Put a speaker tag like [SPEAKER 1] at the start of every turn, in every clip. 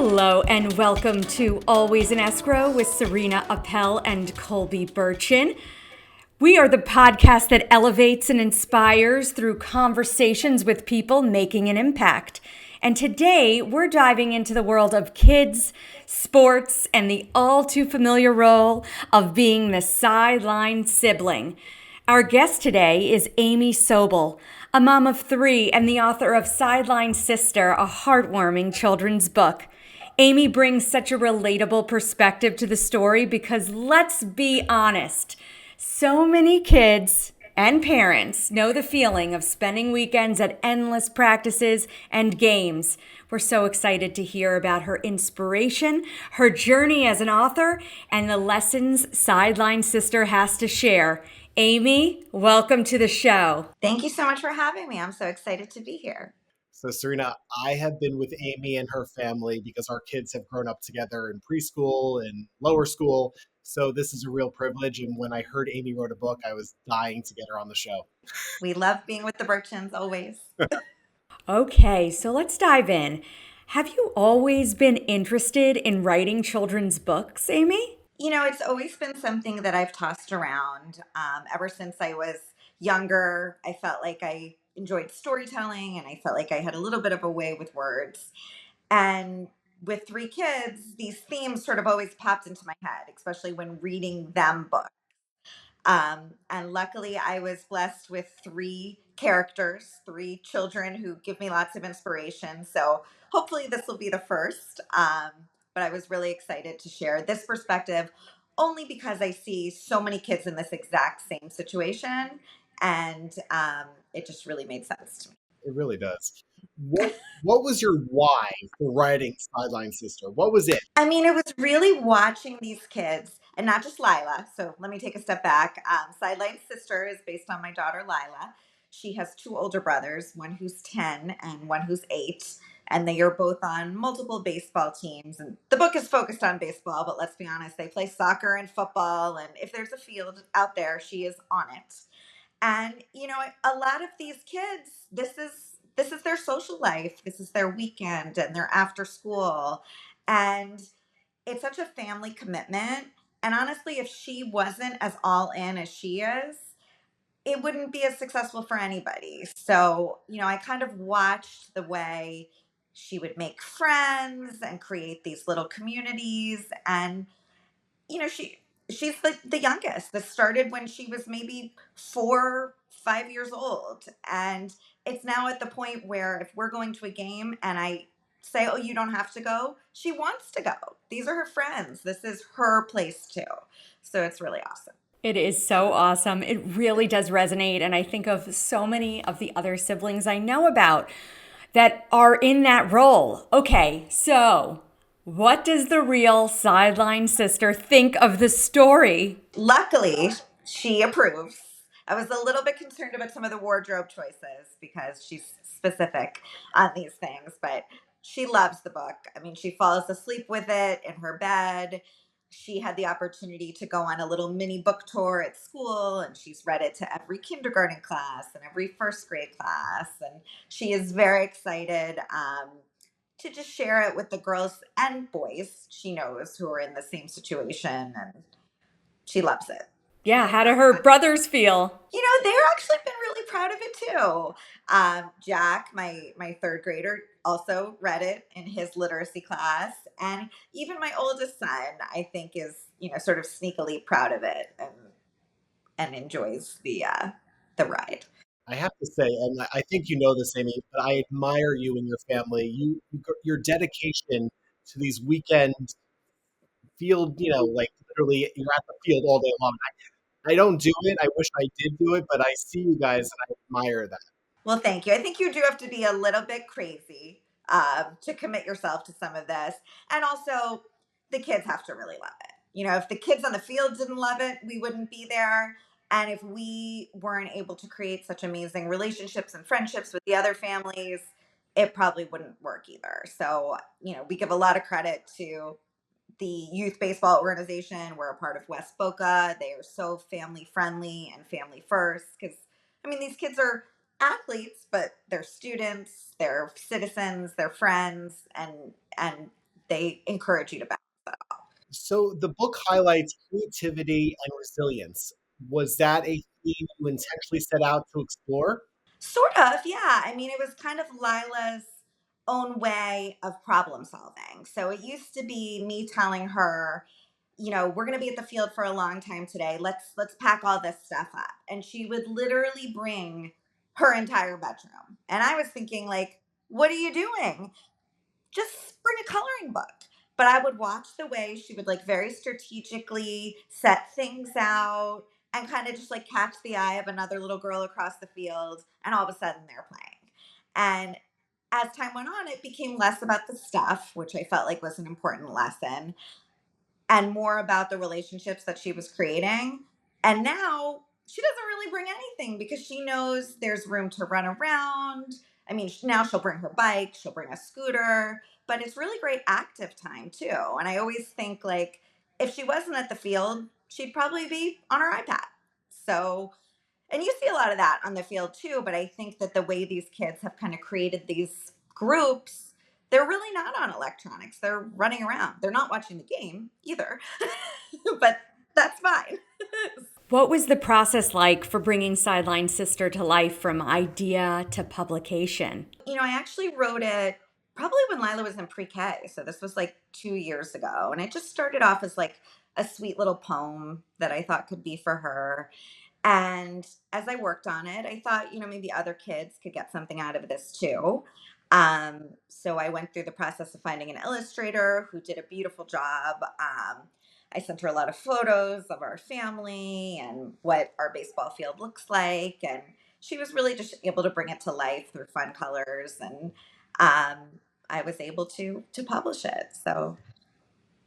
[SPEAKER 1] Hello and welcome to Always in Escrow with Serena Appel and Colby Burchin. We are the podcast that elevates and inspires through conversations with people making an impact. And today we're diving into the world of kids, sports, and the all too familiar role of being the sideline sibling. Our guest today is Amy Sobel, a mom of 3 and the author of Sideline Sister, a heartwarming children's book. Amy brings such a relatable perspective to the story because let's be honest, so many kids and parents know the feeling of spending weekends at endless practices and games. We're so excited to hear about her inspiration, her journey as an author, and the lessons Sideline Sister has to share. Amy, welcome to the show.
[SPEAKER 2] Thank you so much for having me. I'm so excited to be here.
[SPEAKER 3] So Serena, I have been with Amy and her family because our kids have grown up together in preschool and lower school. So this is a real privilege. And when I heard Amy wrote a book, I was dying to get her on the show.
[SPEAKER 2] We love being with the Burchins always.
[SPEAKER 1] Okay, so let's dive in. Have you always been interested in writing children's books, Amy?
[SPEAKER 2] You know, it's always been something that I've tossed around. Ever since I was younger, I felt like I enjoyed storytelling and I felt like I had a little bit of a way with words. And with 3 kids, these themes sort of always popped into my head, especially when reading them books. And luckily, I was blessed with 3 characters, 3 children who give me lots of inspiration. So hopefully, this will be the first. But I was really excited to share this perspective only because I see so many kids in this exact same situation. And it just really made sense to me.
[SPEAKER 3] It really does. What was your why for writing Sideline Sister? What was it?
[SPEAKER 2] I mean, it was really watching these kids, and not just Lilah. So let me take a step back. Sideline Sister is based on my daughter Lilah. She has 2 older brothers, one who's 10 and one who's 8, and they are both on multiple baseball teams. And the book is focused on baseball, but let's be honest, they play soccer and football. And if there's a field out there, she is on it. And you know, a lot of these kids, this is their social life. This is their weekend and their after school. And it's such a family commitment. And honestly, if she wasn't as all in as she is, it wouldn't be as successful for anybody. So, you know, I kind of watched the way she would make friends and create these little communities. And you know, she's the youngest. This started when she was maybe 4, 5 years old. And it's now at the point where if we're going to a game and I say, oh, you don't have to go, she wants to go. These are her friends. This is her place too. So it's really awesome.
[SPEAKER 1] It is so awesome. It really does resonate. And I think of so many of the other siblings I know about that are in that role. Okay, so what does the real Sideline Sister think of the story?
[SPEAKER 2] Luckily, she approves. I was a little bit concerned about some of the wardrobe choices because she's specific on these things, but she loves the book. I mean, she falls asleep with it in her bed. She had the opportunity to go on a little mini book tour at school, and she's read it to every kindergarten class and every first grade class. And she is very excited to just share it with the girls and boys she knows who are in the same situation. And she loves it.
[SPEAKER 1] Yeah, how do her brothers feel?
[SPEAKER 2] You know, they're actually been really proud of it too. Jack, my 3rd grader, also read it in his literacy class, and even my oldest son, I think, is sort of sneakily proud of it and enjoys the ride.
[SPEAKER 3] I have to say, and I think you know this, Amy, but I admire you and your family. Your dedication to these weekend field, like literally you're at the field all day long. I don't do it. I wish I did do it, but I see you guys and I admire that.
[SPEAKER 2] Well, thank you. I think you do have to be a little bit crazy to commit yourself to some of this. And also, the kids have to really love it. You know, if the kids on the field didn't love it, we wouldn't be there. And if we weren't able to create such amazing relationships and friendships with the other families, it probably wouldn't work either. So, you know, we give a lot of credit to the youth baseball organization. We're a part of West Boca. They are so family friendly and family first because, I mean, these kids are athletes, but they're students, they're citizens, they're friends, and they encourage you to balance that.
[SPEAKER 3] So the book highlights creativity and resilience. Was that a theme you intentionally set out to explore?
[SPEAKER 2] Sort of, yeah. I mean, it was kind of Lila's own way of problem solving. So it used to be me telling her, we're going to be at the field for a long time today. Let's pack all this stuff up. And she would literally bring her entire bedroom. And I was thinking like, what are you doing? Just bring a coloring book. But I would watch the way she would like very strategically set things out and kind of just like catch the eye of another little girl across the field. And all of a sudden they're playing. And as time went on, it became less about the stuff, which I felt like was an important lesson, and more about the relationships that she was creating. And now she doesn't really bring anything because she knows there's room to run around. I mean, now she'll bring her bike, she'll bring a scooter, but it's really great active time too. And I always think like if she wasn't at the field, she'd probably be on her iPad. So, and you see a lot of that on the field too, but I think that the way these kids have kind of created these groups, they're really not on electronics. They're running around. They're not watching the game either, but that's fine.
[SPEAKER 1] What was the process like for bringing Sideline Sister to life from idea to publication?
[SPEAKER 2] I actually wrote it probably when Lilah was in pre-K. So this was like 2 years ago. And it just started off as like a sweet little poem that I thought could be for her. And as I worked on it, I thought, maybe other kids could get something out of this too. So I went through the process of finding an illustrator who did a beautiful job. I sent her a lot of photos of our family and what our baseball field looks like. And she was really just able to bring it to life through fun colors. And I was able to publish it. So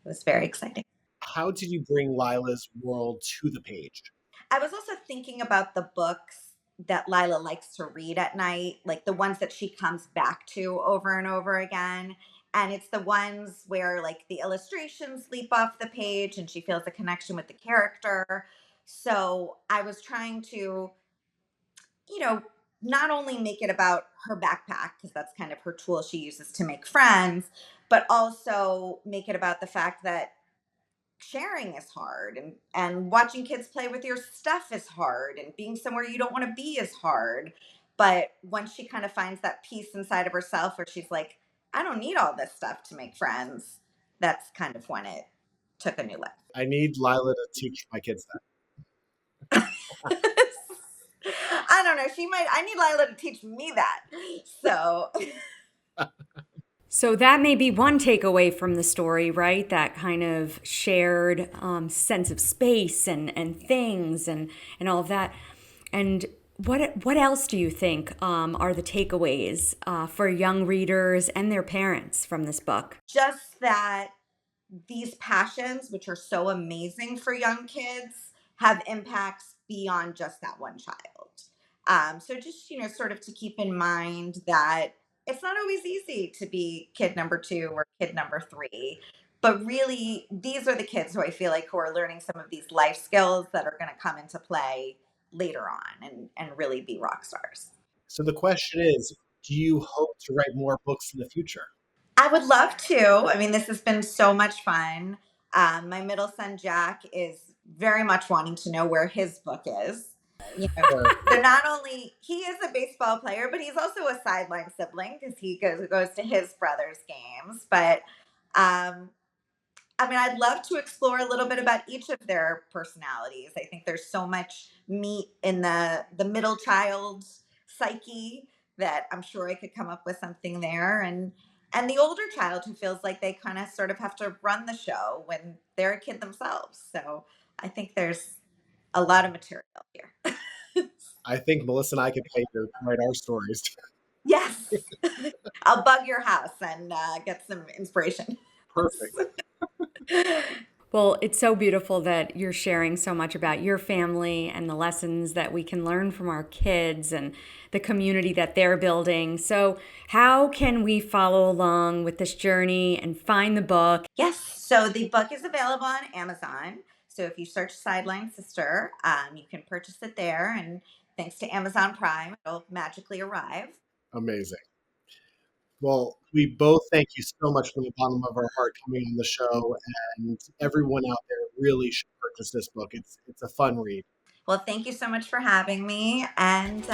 [SPEAKER 2] it was very exciting.
[SPEAKER 3] How did you bring Lila's world to the page?
[SPEAKER 2] I was also thinking about the books that Lilah likes to read at night, like the ones that she comes back to over and over again. And it's the ones where like the illustrations leap off the page and she feels a connection with the character. So I was trying to, you know, not only make it about her backpack, because that's kind of her tool she uses to make friends, but also make it about the fact that sharing is hard, and watching kids play with your stuff is hard, and being somewhere you don't want to be is hard. But once she kind of finds that peace inside of herself where she's like, I don't need all this stuff to make friends, that's kind of when it took a new life.
[SPEAKER 3] I need Lila to teach my kids
[SPEAKER 2] I don't know, I need Lilah to teach me that. So
[SPEAKER 1] So that may be one takeaway from the story, right? That kind of shared sense of space and things and all of that. And what else do you think are the takeaways for young readers and their parents from this book?
[SPEAKER 2] just that these passions, which are so amazing for young kids, have impacts beyond just that one child. So just, sort of to keep in mind that it's not always easy to be kid number two or kid number three. But really, these are the kids who I feel like who are learning some of these life skills that are going to come into play later on and really be rock stars.
[SPEAKER 3] So the question is, do you hope to write more books in the future?
[SPEAKER 2] I would love to. I mean, this has been so much fun. My middle son, Jack, is very much wanting to know where his book is. They're not only, he is a baseball player, but he's also a sideline sibling because he goes to his brother's games. But um, I mean, I'd love to explore a little bit about each of their personalities. I think there's so much meat in the middle child's psyche that I'm sure I could come up with something there. And the older child who feels like they kind of sort of have to run the show when they're a kid themselves. So I think there's a lot of material here.
[SPEAKER 3] I think Melissa and I could pay to write our stories.
[SPEAKER 2] Yes. I'll bug your house and get some inspiration.
[SPEAKER 3] Perfect.
[SPEAKER 1] Well, it's so beautiful that you're sharing so much about your family and the lessons that we can learn from our kids and the community that they're building. So, how can we follow along with this journey and find the book?
[SPEAKER 2] Yes. So the book is available on Amazon. So if you search Sideline Sister, you can purchase it there. And thanks to Amazon Prime, it'll magically arrive.
[SPEAKER 3] Amazing. Well, we both thank you so much from the bottom of our heart coming on the show, and everyone out there really should purchase this book. It's a fun read.
[SPEAKER 2] Well, thank you so much for having me, and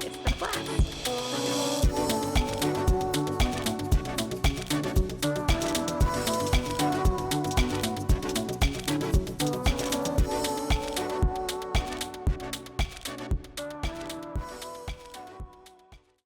[SPEAKER 2] it's been a blast.